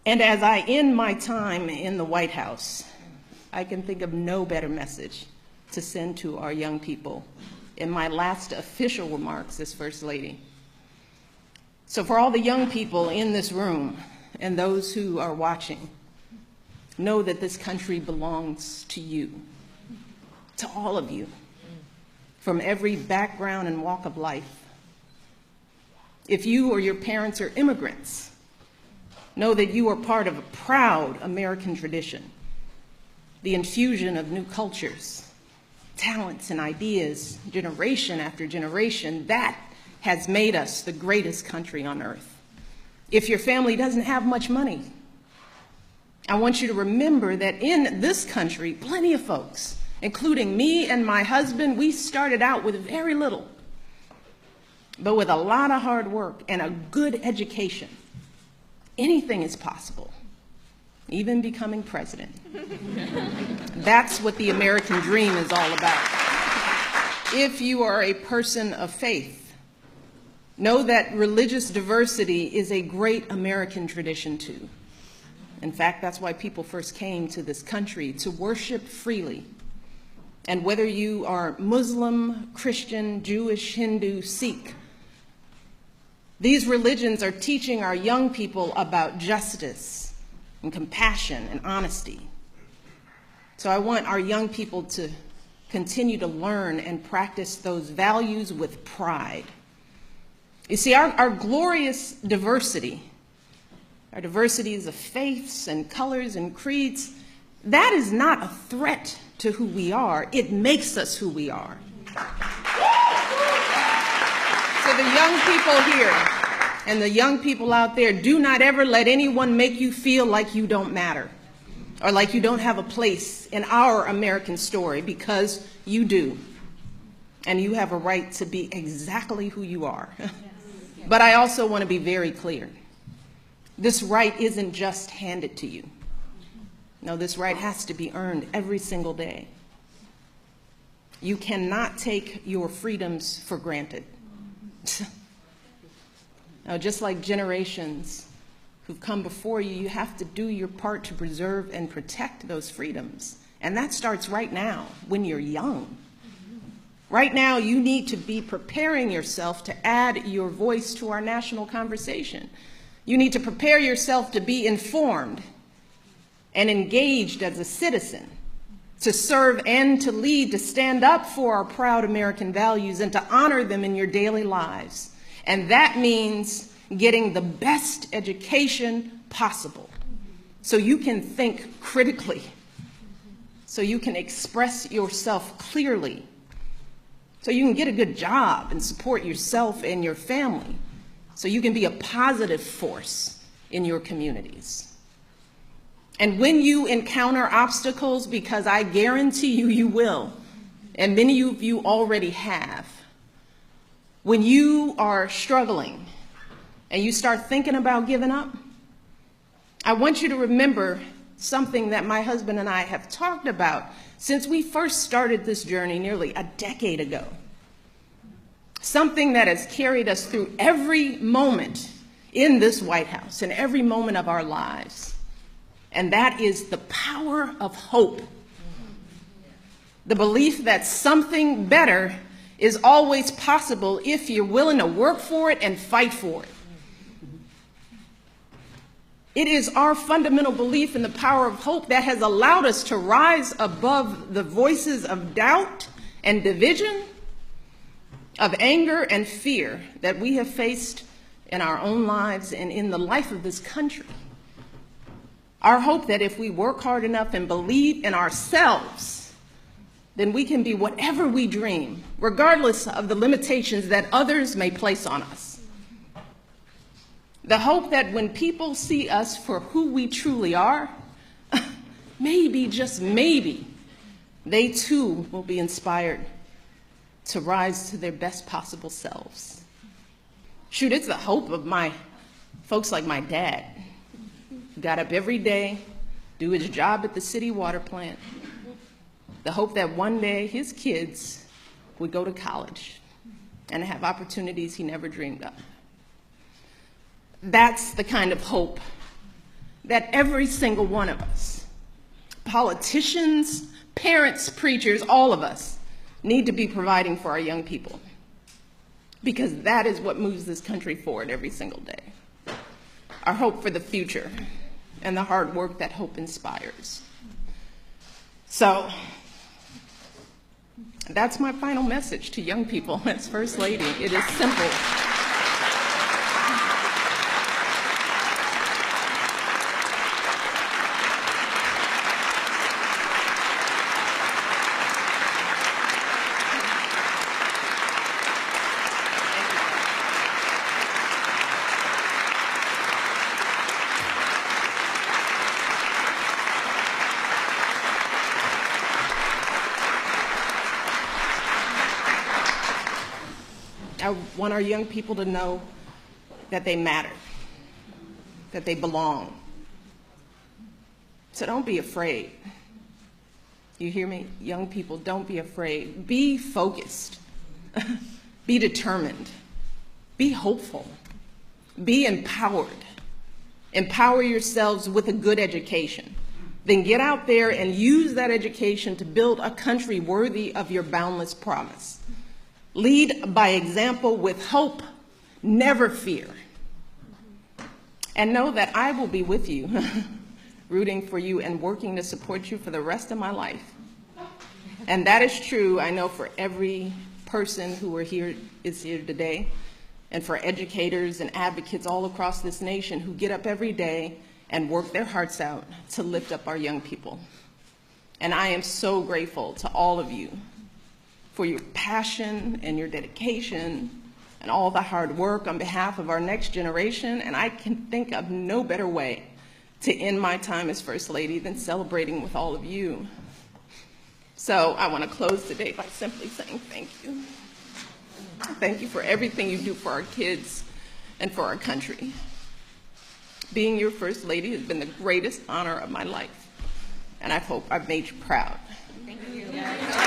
And as I end my time in the White House, I can think of no better message to send to our young people in my last official remarks as First Lady. So for all the young people in this room and those who are watching, know that this country belongs to you, to all of you, from every background and walk of life. If you or your parents are immigrants, know that you are part of a proud American tradition, the infusion of new cultures, talents and ideas, generation after generation, that has made us the greatest country on earth. If your family doesn't have much money, I want you to remember that in this country, plenty of folks, including me and my husband, we started out with very little, but with a lot of hard work and a good education, anything is possible, even becoming president. That's what the American dream is all about. If you are a person of faith, know that religious diversity is a great American tradition too. In fact, that's why people first came to this country, to worship freely. And whether you are Muslim, Christian, Jewish, Hindu, Sikh, these religions are teaching our young people about justice and compassion and honesty. So I want our young people to continue to learn and practice those values with pride. You see, our glorious diversity, our diversities of faiths and colors and creeds, that is not a threat to who we are. It makes us who we are. So the young people here and the young people out there, do not ever let anyone make you feel like you don't matter or like you don't have a place in our American story, because you do. And you have a right to be exactly who you are. But I also want to be very clear. This right isn't just handed to you. No, this right has to be earned every single day. You cannot take your freedoms for granted. Now, just like generations who've come before you, you have to do your part to preserve and protect those freedoms. And that starts right now, when you're young. Right now, you need to be preparing yourself to add your voice to our national conversation. You need to prepare yourself to be informed and engaged as a citizen, to serve and to lead, to stand up for our proud American values and to honor them in your daily lives. And that means getting the best education possible so you can think critically, so you can express yourself clearly, so you can get a good job and support yourself and your family, so you can be a positive force in your communities. And when you encounter obstacles, because I guarantee you, you will, and many of you already have, when you are struggling and you start thinking about giving up, I want you to remember something that my husband and I have talked about since we first started this journey nearly a decade ago. Something that has carried us through every moment in this White House and every moment of our lives. And that is the power of hope. The belief that something better is always possible if you're willing to work for it and fight for it. It is our fundamental belief in the power of hope that has allowed us to rise above the voices of doubt and division, of anger and fear that we have faced in our own lives and in the life of this country. Our hope that if we work hard enough and believe in ourselves, then we can be whatever we dream, regardless of the limitations that others may place on us. The hope that when people see us for who we truly are, maybe, just maybe, they too will be inspired to rise to their best possible selves. Shoot, it's the hope of my folks like my dad. Got up every day, do his job at the city water plant. The hope that one day his kids would go to college and have opportunities he never dreamed of. That's the kind of hope that every single one of us, politicians, parents, preachers, all of us, need to be providing for our young people, because that is what moves this country forward every single day. Our hope for the future and the hard work that hope inspires. So that's my final message to young people as First Lady. It is simple. I want our young people to know that they matter, that they belong. So don't be afraid. You hear me? Young people, don't be afraid. Be focused. Be determined. Be hopeful. Be empowered. Empower yourselves with a good education. Then get out there and use that education to build a country worthy of your boundless promise. Lead by example with hope, never fear. And know that I will be with you, rooting for you and working to support you for the rest of my life. And that is true, I know, for every person who is here today, and for educators and advocates all across this nation who get up every day and work their hearts out to lift up our young people. And I am so grateful to all of you for your passion and your dedication and all the hard work on behalf of our next generation. And I can think of no better way to end my time as First Lady than celebrating with all of you. So I want to close today by simply saying thank you. Thank you for everything you do for our kids and for our country. Being your First Lady has been the greatest honor of my life, and I hope I've made you proud. Thank you.